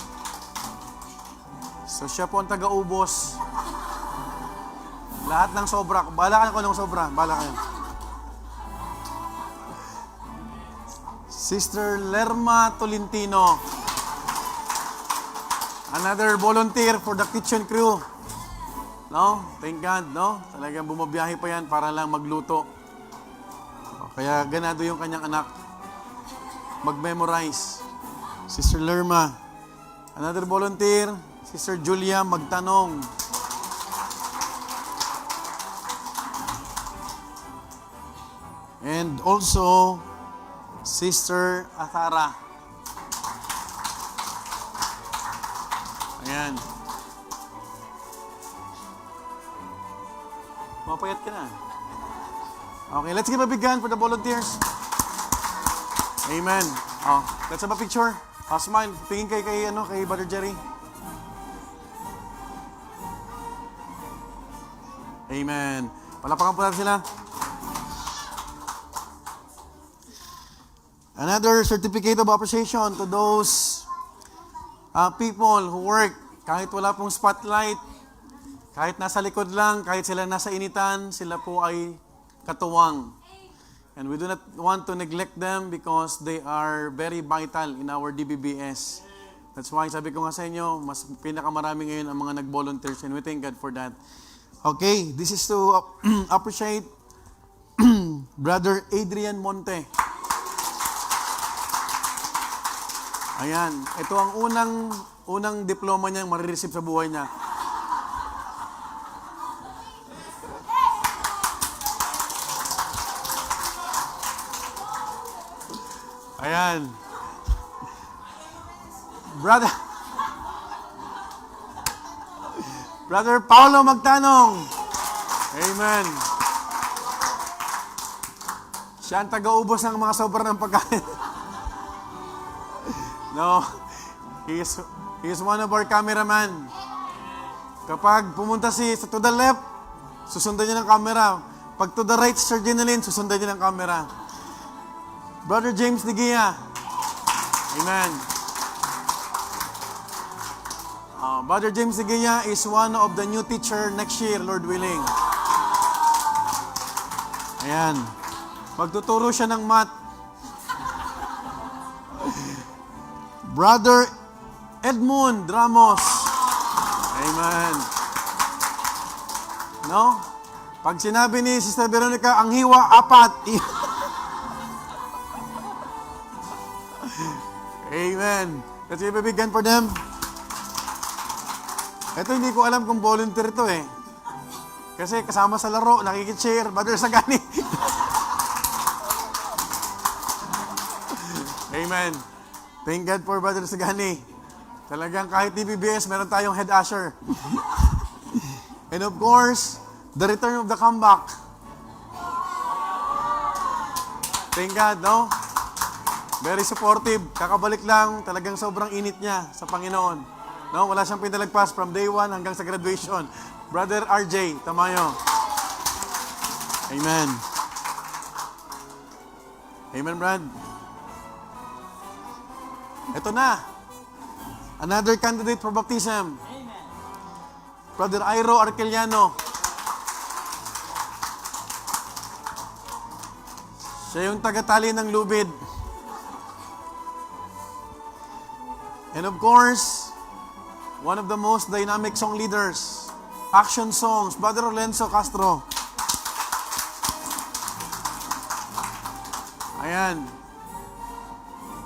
So, siya po ang taga-ubos. Lahat ng sobra. Bahala ka ng sobra. Bahala kayo. Sister Lerma Tolentino. Another volunteer for the kitchen crew. No? Thank God, no? Talagang bumabiyahe pa yan para lang magluto. Kaya ganado yung kanyang anak. Mag-memorize. Sister Lerma. Another volunteer, Sister Julia Magtanong. And also, Sister Athara. Ayan. Mapayat ka na. Okay, let's give a big hand for the volunteers. Amen. Oh, let's have a picture. Oh, smile. Tingin kay Brother Jerry. Amen. Palapakan po natin sila. Another certificate of appreciation to those people who work kahit wala pong spotlight, kahit nasa likod lang, kahit sila nasa initan, sila po ay katuwang. And we do not want to neglect them because they are very vital in our DBBS. That's why sabi ko nga sa inyo, mas pinakamarami ngayon ang mga nag-volunteers and we thank God for that. Okay, this is to appreciate Brother Adrian Monte. Ayan, ito ang unang diploma niyang marireceive sa buhay niya. Ayan. Brother Paulo Magtanong. Amen. Siya ang taga-ubos ng mga sobra ng pagkain. No, he is one of our cameraman. Kapag pumunta to the left, susundan niya ng camera. Pag to the right, Sir Jeneline, susundan niya ng camera. Brother James Nigia. Amen. Brother James Nigia is one of the new teacher next year, Lord willing. Ayan. Magtuturo siya ng math. Brother Edmund Ramos. Amen. No? Pag sinabi ni Sister Veronica, ang hiwa, 4. Amen. Let's give a big hand for them. Ito hindi ko alam kung volunteer ito eh. Kasi kasama sa laro, nakikishare, Brother Sagani. Amen. Thank God for Brother Sagani. Talagang kahit DBBS, meron tayong head usher. And of course, the return of the comeback. Thank God, no? Very supportive. Kakabalik lang, talagang sobrang init niya sa Panginoon. No? Wala siyang pinalagpas from day 1 hanggang sa graduation. Brother RJ Tamayo. Amen. Amen, Brad. Ito na. Another candidate for baptism. Amen. Brother Iro Arqueliano. Siya yung tagatali ng lubid. And of course, one of the most dynamic song leaders, action songs, Brother Lorenzo Castro. Ayan.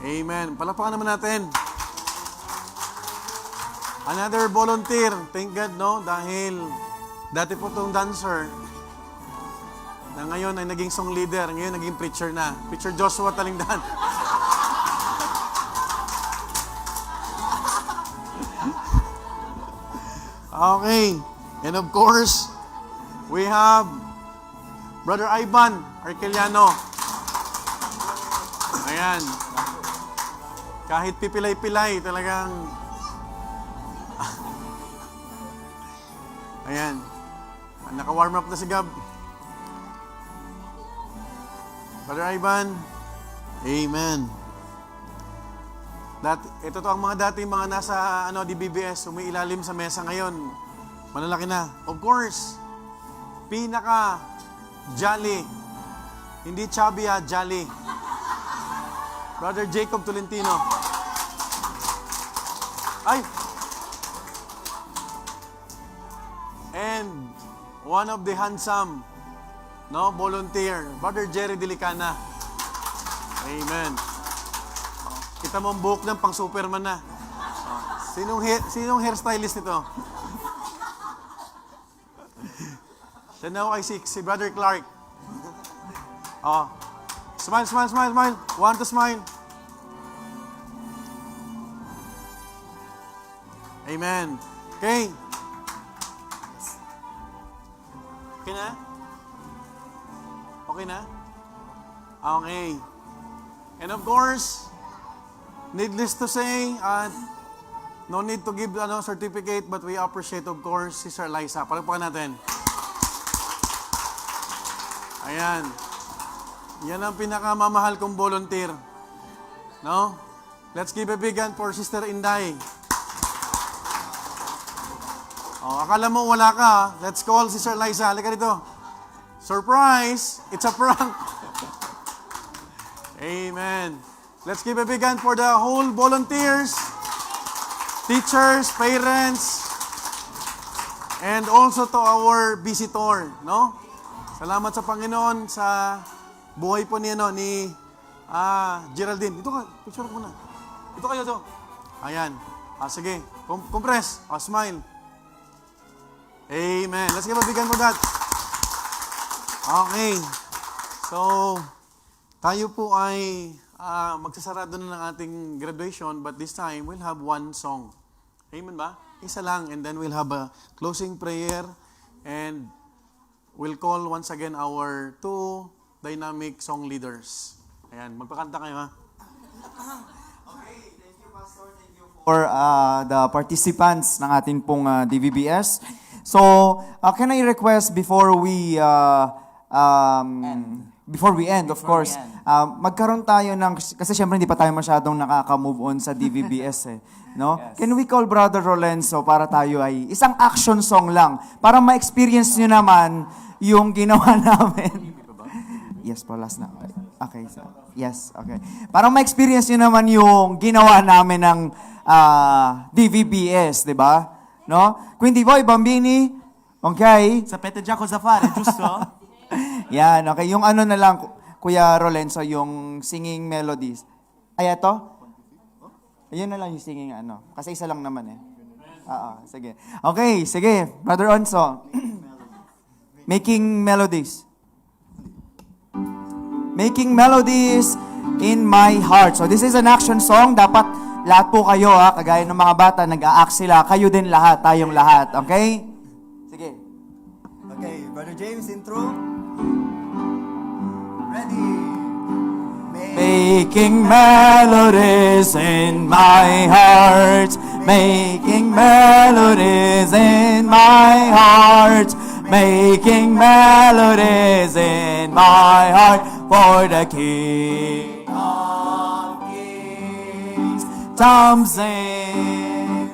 Amen. Palapakan naman natin. Another volunteer. Thank God, no? Dahil dati po itong dancer na ngayon ay naging song leader. Ngayon naging preacher na. Preacher Joshua Talingdan. Okay. And of course, we have Brother Ivan Arqueliano. Ayan. Kahit pipilay-pilay, talagang... Ayan. Naka-warm up na si Gab. Brother Ivan. Amen. Ito to ang mga dating mga nasa DBBS, umiilalim sa mesa ngayon. Malalaki na. Of course, pinaka jolly. Hindi chubby jolly. Brother Jacob Tolentino. Ay! And one of the handsome volunteer, Brother Jerry Dilicana. Amen. Kita mo ang buhok ng pang Superman na. Sinong hairstylist nito? Siya na kay si Brother Clark. Smile, smile, smile, smile. Want to smile. Amen. Okay. Okay na? Okay na? Okay. And of course, needless to say, no need to give certificate, but we appreciate, of course, Sister Liza. Palagpakan natin. Ayan. Yan ang pinakamamahal kong volunteer. No? Let's give a big hand for Sister Inday. Akala mo wala ka. Let's call Sister Liza. Halika dito. Surprise! It's a prank. Amen. Let's give a big hand for the whole volunteers, teachers, parents, and also to our visitor, no? Salamat sa Panginoon sa buhay po ni Geraldine. Dito ka, picture ko muna. Dito kayo to. Ayan. Sige. Compress. Smile. Amen. Let's give a big hand for that. Okay. So, tayo po ay magsasarado na ng ating graduation, but this time, we'll have one song. Amen ba? Isa lang, and then we'll have a closing prayer, and we'll call once again our two dynamic song leaders. Ayan, magpakanta kayo ha. Okay, thank you Pastor, thank you for the participants ng ating pong DVBS. So, can I request before we end, of course, magkaroon tayo ng, kasi syempre hindi pa tayo masyadong nakaka-move on sa DVBS no? Yes. Can we call Brother Rolenzo para tayo ay isang action song lang para ma-experience nyo naman yung ginawa namin. Yes po, last na. Okay, so, yes, okay. Para ma-experience nyo naman yung ginawa namin ng DVBS, di ba? No? Quindi voi bambini, okay? Sapete già cosa fare, giusto? Yan, okay. Yung ano na lang, Kuya Rolenzo, yung singing melodies. Ay, ito? Ayun na lang yung singing Kasi isa lang naman sige. Okay, sige. Brother Onso. Making melodies. Making melodies in my heart. So this is an action song. Dapat lahat po kayo, kagaya ng mga bata, nag-a-act sila. Kayo din lahat, tayong lahat. Okay? Sige. Okay, Brother James, intro. Ready. Making melodies in my heart. Making melodies in my heart. Making melodies in my heart for the King of Kings. Thompson.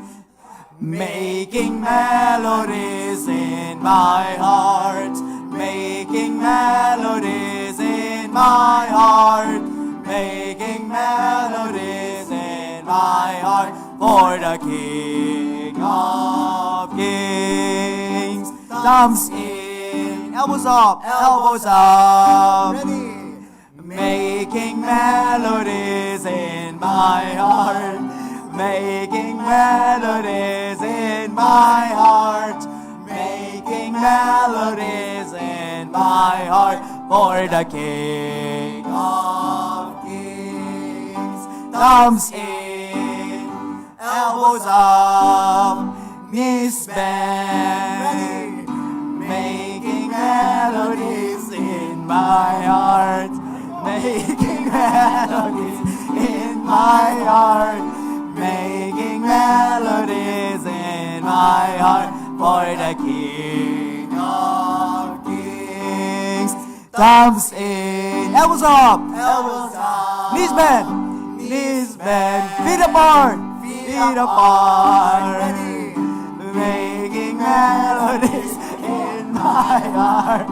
Making melodies in my heart. Making melodies in my heart. Making melodies in my heart for the King of Kings. Thumbs in, elbows up, elbows up. Ready. Making melodies in my heart. Making melodies in my heart. Making melodies in my heart for the King of Kings. Thumbs in, elbows up, knees bent. Making melodies in my heart. Making melodies in my heart. the King of Kings comes in. Elbows up! Elbows up. Knees bend! Knees bend! Feet apart! Feet apart! Making melodies in my heart.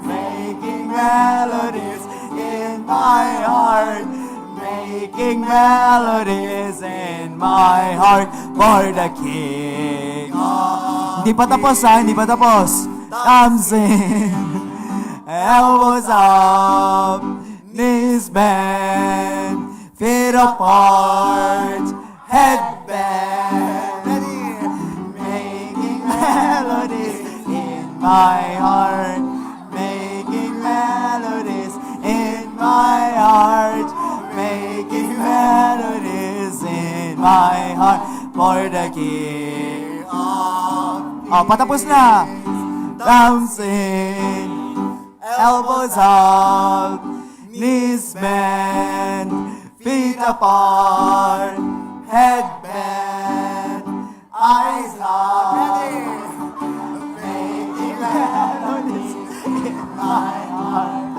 Making melodies in my heart. Making melodies in my heart for the King. Hindi pa tapos ha, hindi pa tapos. Comes in. Elbows up. Knees bend. Feet apart. Head bend. Making melodies in my heart. Making melodies in my heart. Making melodies in my heart for the King of Kings. Oh, patapos na. Comes in. Elbows up. Knees bend. Feet apart. Head bend. Eyes up. Making melodies in my heart.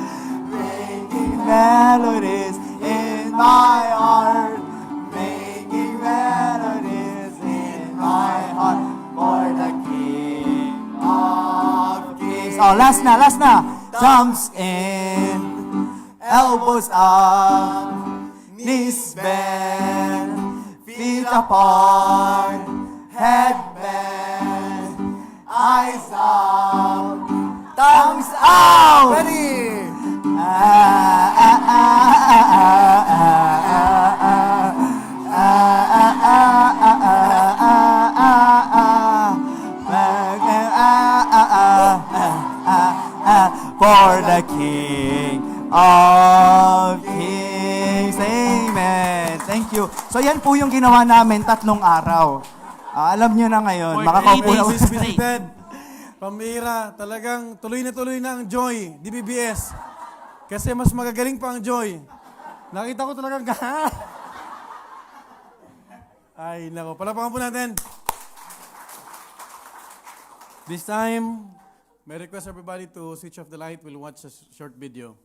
Making melodies in my heart. Making melodies in my heart for the King of Kings. Oh, last na, last na. Comes in. Elbows up. Knees bend. Feet apart. Head bend. Eyes up. Tongues out. Ready? For the King of Kings. Amen. Thank you. So yan po yung ginawa namin 3 araw. Alam nyo na ngayon. Makakaupo na. Visited. Pambira, talagang tuloy na ang Joy, DBBS. Kasi mas magagaling pa ang Joy. Nakita ko talagang Ay, nako. Palapakan po natin. This time, may request everybody to switch off the light. We'll watch a short video.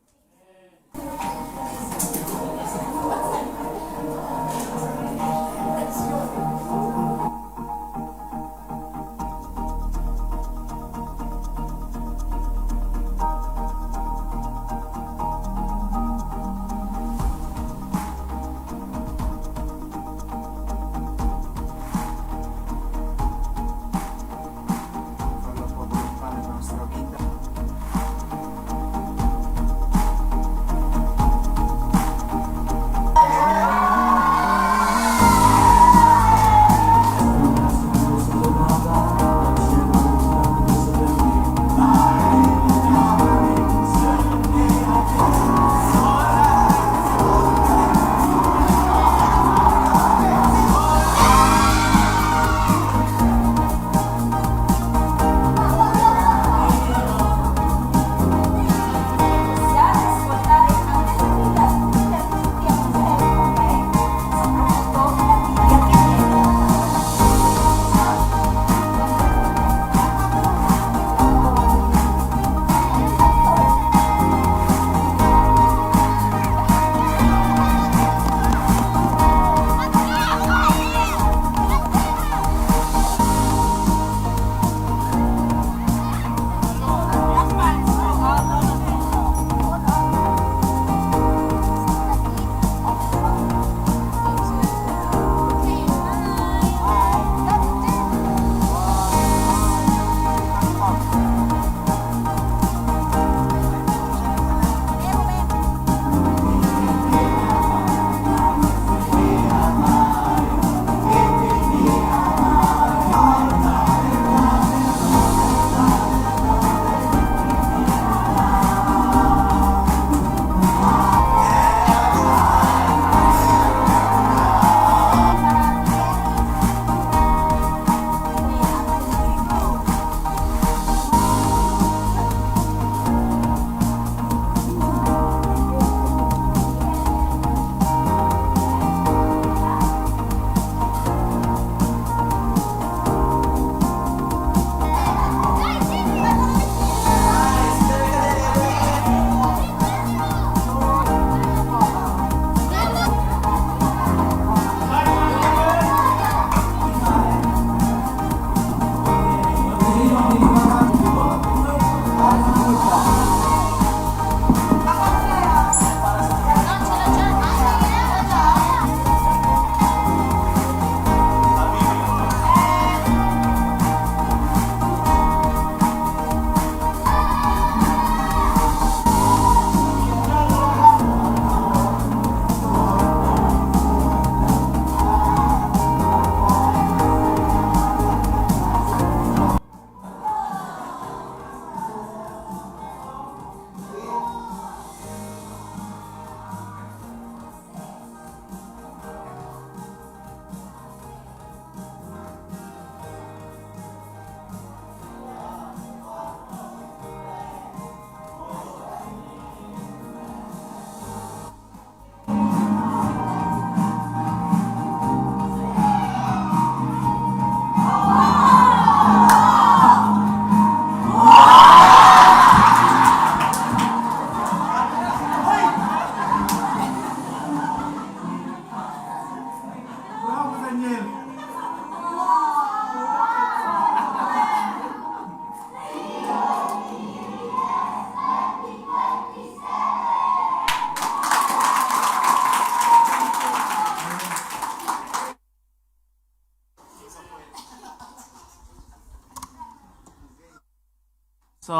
So,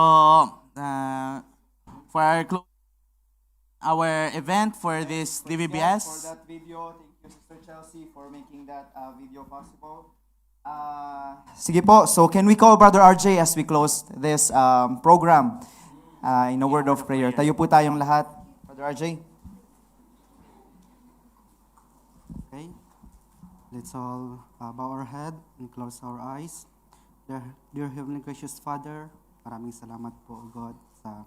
for our event for this For DVBS, that video, thank you, Sister Chelsea, for making that video possible. Sige po, so can we call Brother RJ as we close this program in a word of prayer? Tayo po tayong lahat. Brother RJ. Okay, let's all bow our head and close our eyes. Dear Heavenly Gracious Father, maraming salamat po, O God, sa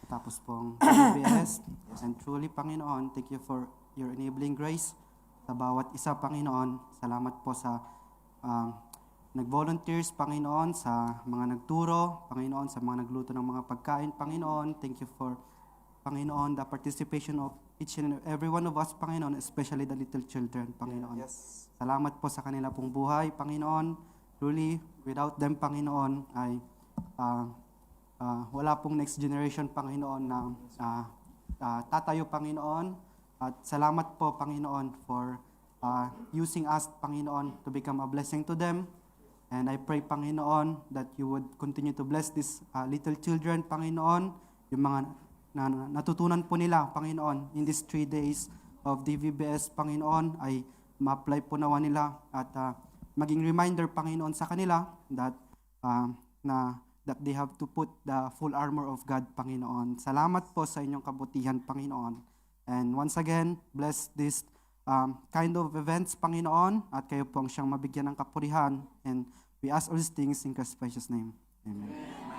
tapos pong DBS. And truly, Panginoon, thank you for your enabling grace sa bawat isa, Panginoon. Salamat po sa nag-volunteers, Panginoon, sa mga nagturo, Panginoon, sa mga nagluto ng mga pagkain, Panginoon. Thank you for, Panginoon, the participation of each and every one of us, Panginoon, especially the little children, Panginoon. Salamat po sa kanila pong buhay, Panginoon. Truly, without them, Panginoon, ay wala pong next generation, Panginoon, na tatayo, Panginoon. At salamat po, Panginoon, for using us, Panginoon, to become a blessing to them. And I pray, Panginoon, that you would continue to bless these little children, Panginoon, yung mga natutunan po nila, Panginoon, in these 3 days of DVBS, Panginoon, ay ma-apply po nawa nila at maging reminder, Panginoon, sa kanila that that they have to put the full armor of God, Panginoon. Salamat po sa inyong kabutihan, Panginoon. And once again, bless this kind of events, Panginoon, at kayo po ang siyang mabigyan ng kapurihan. And we ask all these things in Christ's precious name. Amen.